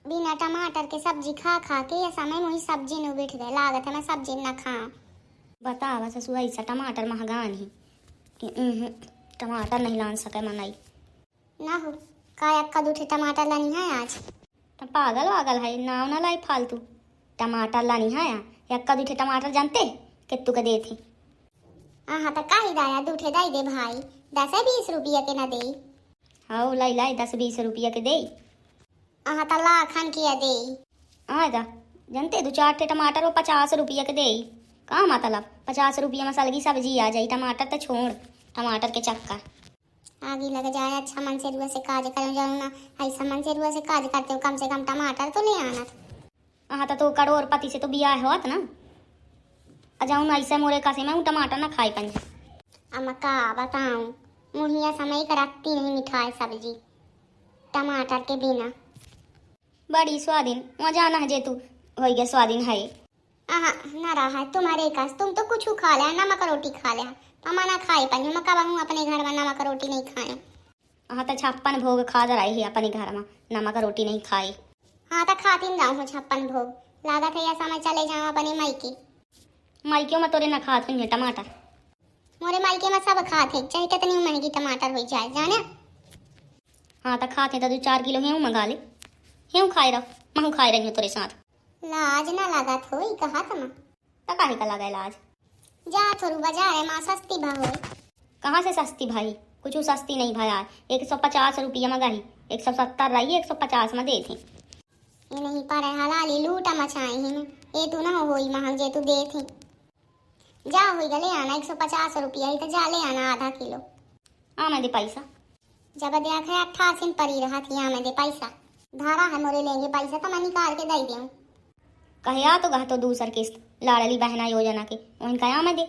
बिना टमाटर के सब्जी खा खा के ये समय मुझे सब्जी न बैठ गए, लागत है मैं सब्जी न खा। बतावा ससुर ऐसा टमाटर महंगा नहीं कि टमाटर नहीं लान सके मनाई ना हो का अक्का दूठे टमाटर लानी है आज। तो पागल वागल है नाव ना लाई फालतू टमाटर लानी है यक्का दूठे टमाटर जानते कित्तू के दे थे। हाँ तो का ही दाया दूठे दाई दे भाई, 10-20 रुपया के न दे। हाँ लाई लाई 10-20 रुपया के दे। हाँ तो लाखन किया दे। आजा जानते 2-4 टमाटर वो 50 रुपया के दे। कहाँ मतलब 50 रुपया में सलगी सब्जी आ जाई, टमाटर तो छोड़ टमाटर के चक्कर आगे लग जाए। अच्छा मन से रुआ से काज करो जाऊँ ना, ऐसा मन से रुआ से काज करते हो, कम से कम टमाटर तो ले आना। हाँ तो करोड़ पति से तो बियाह होत ना, जाऊँ ना ऐसे मोरे कासे में टमाटर ना खाई पंजा। अम्मा का बताऊँ मुहिया समय का रखती नहीं मिठाई सब्जी टमाटर के बिना। बड़ी स्वादिन मजा ना जे तू हो गया स्वादिन है। ना रहा है तुम्हारे कास, तुम तो कुछ खा लिया, नमक रोटी खा लिया, हम ना खाई पाई। मैं कब हूँ अपने घर में नमक रोटी नहीं खाए। हाँ तो 56 भोग खा रही है अपने घर में, नमक रोटी नहीं खाई। हाँ तो खाती जाऊँ 56 भोग, लागत है ऐसा मैं चले जाऊँ अपने मायके। मायके में तोरे ना खात हुई टमाटर, मोरे मायके में सब खाते चाहे कितनी महंगी टमाटर हो जाए जाने। हाँ तो खाते तो 2-4 किलो गेहूँ मंगा ले, गेहूँ खाए रहो महू खाए रही हूँ तोरे साथ। लाज ना लगा थो कहा तुम तो काहे का लगा इलाज। जा थोड़ू बाजार है माँ सस्ती भाव। कहाँ से सस्ती भाई, कुछ सस्ती नहीं भाई यार, 150 रुपया में गई, 170 रही 150 में दे थे। ये नहीं पर हलाली लूटा मचाई ही ये तू ना हो महंग जे तू दे थी। जा हो गले आना 150 रुपया ही तो जा ले आना आधा किलो। हाँ मैं दे पैसा जब देख 88 परी रहा थी, यहाँ मैं दे पैसा धारा है मोरे लेंगे पैसा तो मैं निकाल के दे दूँ। कहे तो तो दूसर किस्त लाड़ली बहना योजना के वहीं कहा मैं दे।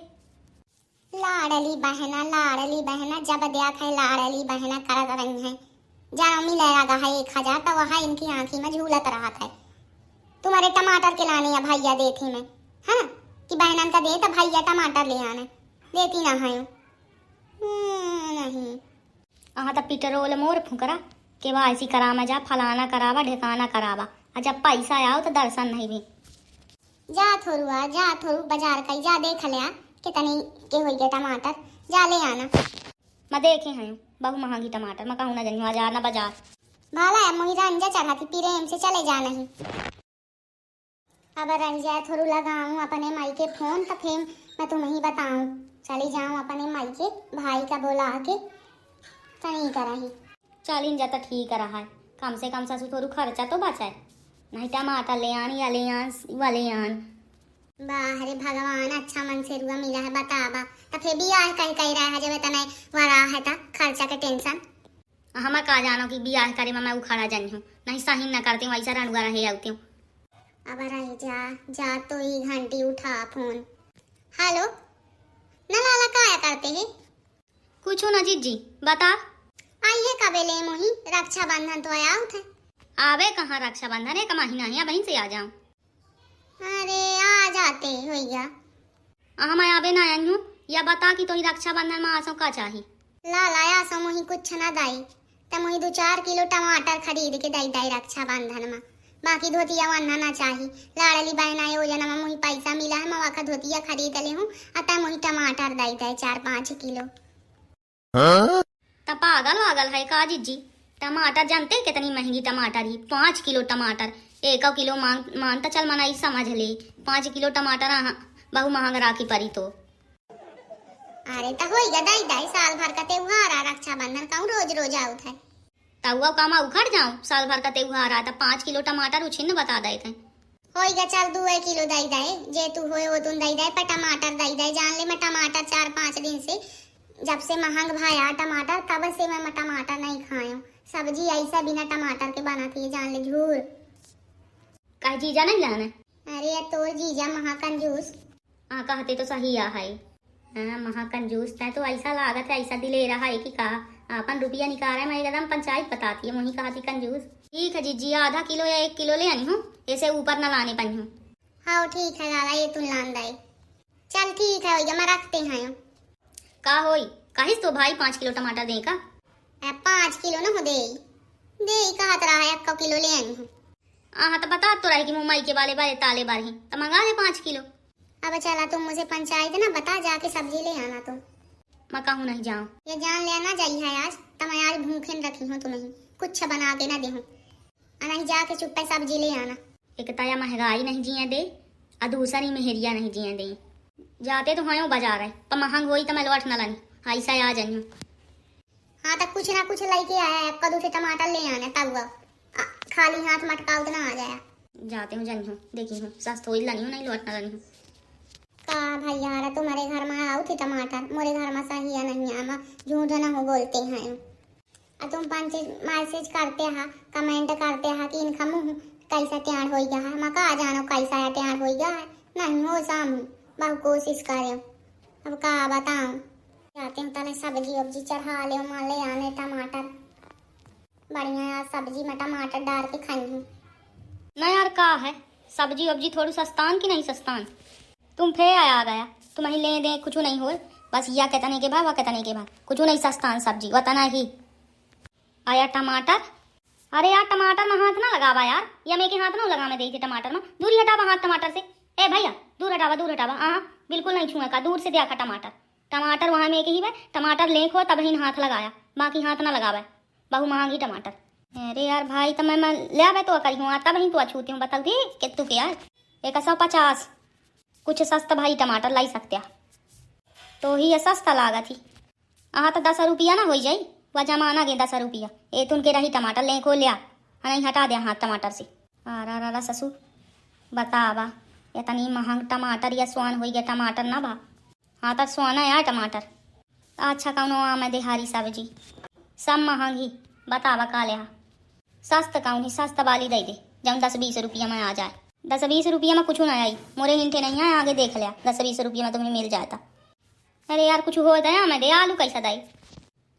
लाड़ली बहना जब देख है लाड़ली बहना कर रही है, जानो मिले लगा है 1000 तो वहाँ इनकी आंखी में झूलत रहा था। तुम्हारे टमाटर के लाने या भैया देती मैं है कि बहनन का दे तो भैया टमाटर ले आने देती ना है नहीं। हाँ तो पिटरोल मोर फुकरा के वासी करामा जा फलाना करावा ढेकाना करावा, जब पैसा आओ तो दर्शन नहीं भी। जा थोड़ू बाजार कहीं जा देख लिया कितनी के हो गए टमाटर, जा ले आना। मैं देखे हैं बहु महंगी टमाटर, मैं कहूँ ना जनी आ जाना बाजार भाला है मुही रंजा चढ़ा थी प्रेम से चले जा नहीं। अब रंजा थोड़ू लगाऊं अपने माई के फोन तो फिर मैं तुम्हें ही बताऊं, चली जाऊं अपने माई के भाई का बोला के तो नहीं कराही। चलिन जाता ठीक रहा है, कम से कम ससुर थोड़ू खर्चा तो बचाए, नहीं टमाटर ले आन या ले आन वाले आन। बाहरे भगवान अच्छा मन से रुआ मिला है बतावा तो फिर बियाह कहीं रहा है जब इतना वरा है था खर्चा के टेंशन। हमें कहा जानो कि बियाह करे मैं उखाड़ा जानी हूँ, नहीं सही न करती हूँ ऐसा रणुआ रहे आती हूँ। अब रही जा तो ही घंटी उठा फोन। हेलो न लाला काया करते है कुछ ना जीजी बता। आइए कबे ले मोही रक्षाबंधन तो आया उठे। आवे कहाँ रक्षाबंधन एक महीना है बहन से आ जाऊं। अरे आ जाते हो गया मैं आवे ना आई हूँ या बता कि तो ही रक्षाबंधन में आसो का चाहिए। लाला आसो मोही कुछ ना दाई तो मोही 2-4 किलो टमाटर खरीद के दाई रक्षाबंधन में, बाकी धोतिया वन्ना ना चाहिए। लाड़ली बहना योजना में मोही पैसा मिला है, मैं वाका धोतिया खरीद ले हूँ अतः मोही टमाटर दाई 4-5 किलो। तो पागल वागल है का जीजी, टमाटर जानते कितनी महंगी टमाटर ही, 5 किलो टमाटर 1 किलो मान तो चल मनाई समझ ले, 5 किलो टमाटर बहु महंग राखी परी तो। अरे तो होई गा दाई साल भर का त्योहार आ रक्षाबंधन का रोज आउत है तहुआ काम उखड़ जाऊं, साल भर का त्योहार आ तो 5 किलो टमाटर उछिन्न बता दे थे। होई गा चल 2 किलो दाई जे तू होए वो तुम दाई पर टमाटर दाई जान ले मैं टमाटर 4-5 दिन से जब से महंग भाया टमाटर तब से मैं टमाटर नहीं खाया, सब्जी ऐसा बिना टमाटर के बनाती है जान ले झूर। कह जीजा नहीं लाना। अरे तोर जीजा महाकंजूस। हाँ कहते तो सही आ है, हाँ महाकंजूस है तो ऐसा लागत है ऐसा दिले रहा है कि कहा अपन रुपया निकाल रहा है, मैं एकदम पंचायत बताती है वही कहा थी कंजूस। ठीक है जीजी आधा किलो या 1 किलो ले आनी हूँ, ऐसे ऊपर न लाने पाई हूँ। हाँ ठीक है लाला ये तुम लान दाई चल ठीक है भैया मैं रखते हैं। का होई कहिस तो भाई 5 किलो टमाटर दे का। 5 किलो न हो दे कहा रहा है 1 किलो ले आई हूँ। हाँ तो बता तो रही कि मुंबई के वाले बारे ताले बार ही तो मंगा ले 5 किलो। अब चला तुम मुझे पंचायत ना बता, जाके सब्जी ले आना तुम। मैं कहूँ नहीं जाऊँ। ये जान लेना चाहिए है आज, तब मैं आज भूखे न रखी हूँ तुम्हें, कुछ बना के ना दे हूँ। नहीं जाके चुप्पे सब्जी ले आना। एक ताया महंगाई नहीं जिया दे और दूसरी मेहरिया नहीं जिया दे। जाते तो हाँ बाजार है पर महंग होई तो मैं लौट न लानी ऐसा आ जाइयो। हाँ तो कुछ ना कुछ लेके आया, कद्दू से टमाटर ले आना, तब खाली हाथ मटकाओ तो ना आ जाया। जाते हूँ जानी हूँ देखी हूँ सस्त हो लानी हूँ नहीं लौट न लानी हूँ। का भैया तुम्हारे घर में आओ थी टमाटर, मोरे घर में सही है नहीं आमा, झूठ ना हो बोलते हैं। और तुम मैसेज करते हा, कमेंट करते हा कि इनका मुँह कैसा तैयार हो गया है। मैं कहा जानो कैसा तैयार हो गया है, नहीं हो सामू बहुत कोशिश करे। अब का बताऊं, जाते हैं तले सब्जी वब्जी चढ़ा ले, मान ले आने टमाटर बढ़िया यार, सब्जी में टमाटर डाल के खाई हूँ। ना यार का है सब्जी वब्जी थोड़ी सस्तान की नहीं सस्तान, तुम फिर आ गया तुम्हें ले दे कुछ नहीं हो, बस या कहता के बाद वह कहता के बाद कुछ नहीं सस्तान सब्जी वतना ही आया टमाटर। अरे यार टमाटर में हाथ ना लगावा यार, या मैं के हाथ ना लगा मैं दे टमाटर में, दूर हटावा हाथ टमाटर से। ए भैया दूर हटावा। हाँ बिल्कुल नहीं छुआ का, दूर से देखा टमाटर वहाँ में के ही टमाटर ले खो तब ही हाथ लगाया, बाकी हाथ ना लगावा, बहु महंगी टमाटर। अरे यार भाई तो मैं ले आवे तो करी हूँ तब ही तो छूती हूँ, बताओ दी कितु के यार 150 कुछ सस्ता भाई टमाटर लाई सकते तो ही सस्ता लागा थी। हाँ तो 10 रुपया ना हो जाई, वह जमाना गे 10 रुपया ए तुन के रही टमाटर ले खो लिया नहीं हटा दिया हाथ टमाटर से। अरे ससुर बतावा इतनी महंग टमाटर या स्वान हो गया टमाटर ना बा। हाँ तो स्वाना यार टमाटर अच्छा कौनो आम देहारी सब्जी सब महंगी बतावा का ले सस्ता कौन ही सस्ता वाली दे दे जब 10-20 रुपया में आ जाए। 10-20 रुपया में कुछ ना आई, मोरे हिंटे नहीं आए आगे देख लिया 10-20 रुपया में तुम्हें मिल जाता। अरे यार कुछ हो दया मैं दे आलू कैसा दाई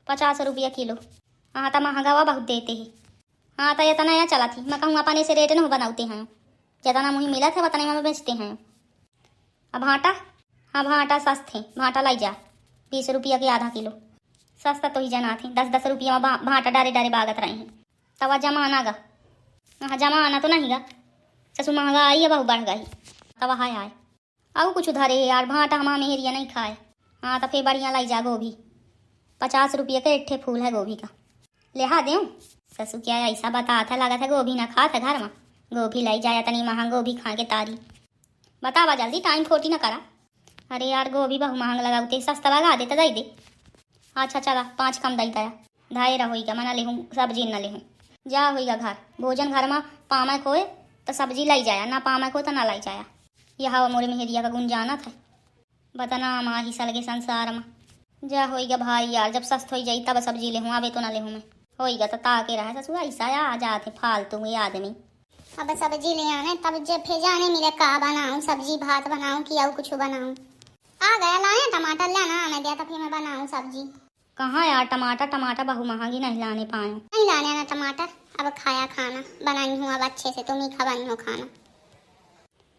50 रुपया किलो। हाँ तो महंगा हुआ बहुत देते ही। हाँ तो इतना या चला थी मैं कहूँ अपने से रेट न बनाते हैं, जितना मुझे मिला था उतना में बेचते हैं। अब भाटा हाँ भाटा सस्ते भाटा लाई जा 20 रुपया के आधा किलो सस्ता तो ही जना थी 10-10 रुपया में भाटा डारे बागत रहे हैं। तब जमाना गा हाँ जमाना तो नहीं गा ससुर महंगाई है बहुत बढ़ गई तब हाय आए अब कुछ उधारे यार भाटा हमारा मेहरिया नहीं खाए। हाँ तो फिर बढ़िया लाई जा गोभी 50 रुपये का एक ठे फूल है गोभी का लिहा दूँ। ससुर क्या ऐसा बता था लगा था गोभी ना खा था घर में, गोभी लाई जाया तनी महंग गोभी खा के तारी बतावा जल्दी टाइम खोटी ना करा। अरे यार गोभी बहुत महंग लगाते सस्ता लगा दे तो दे दे। अच्छा चला 5 कम दई दया धाए रहोगा मना ले सब्जी न ले जा होगा घर भोजन घर में पामा खोए तो सब्जी लाई जाया ना पामा को तो ना लाई जाया। यह मोरे मेहरिया का गुण जाना था बताना माँ ही सलगे संसार में जा होगा भाई यार जब सस्त हो जाई तब सब्जी ले हूँ आवे तो ना ले हूँ मैं होगा तो ताके रहा ससुर ऐसा आ जाते फालतू ये आदमी। अब सब्जी ले आने तब जब फिर जाने मिले का बनाऊं, सब्जी भात बनाऊं कि और कुछ बनाऊं। आ गया लाए टमाटर लेना मैं दिया तो फिर मैं बनाऊं सब्जी। कहाँ यार टमाटर बहु महंगी नहीं लाने पाए नहीं लाने ना टमाटर, अब खाया खाना बनाई हूँ अब अच्छे से, तुम ही खवाई हो खाना।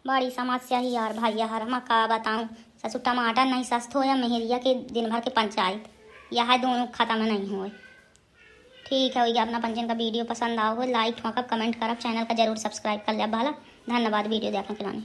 बड़ी समस्या ही यार भाई यार मैं का बताऊँ ससुर टमाटर नहीं सस्त हो या मेहरिया के दिन भर के पंचायत यह दोनों खत्म नहीं हुए। ठीक है अपना पंचन का वीडियो पसंद आओ लाइक ठोकब कमेंट करब चैनल का जरूर सब्सक्राइब कर लिया भला। धन्यवाद वीडियो देखने के लिए।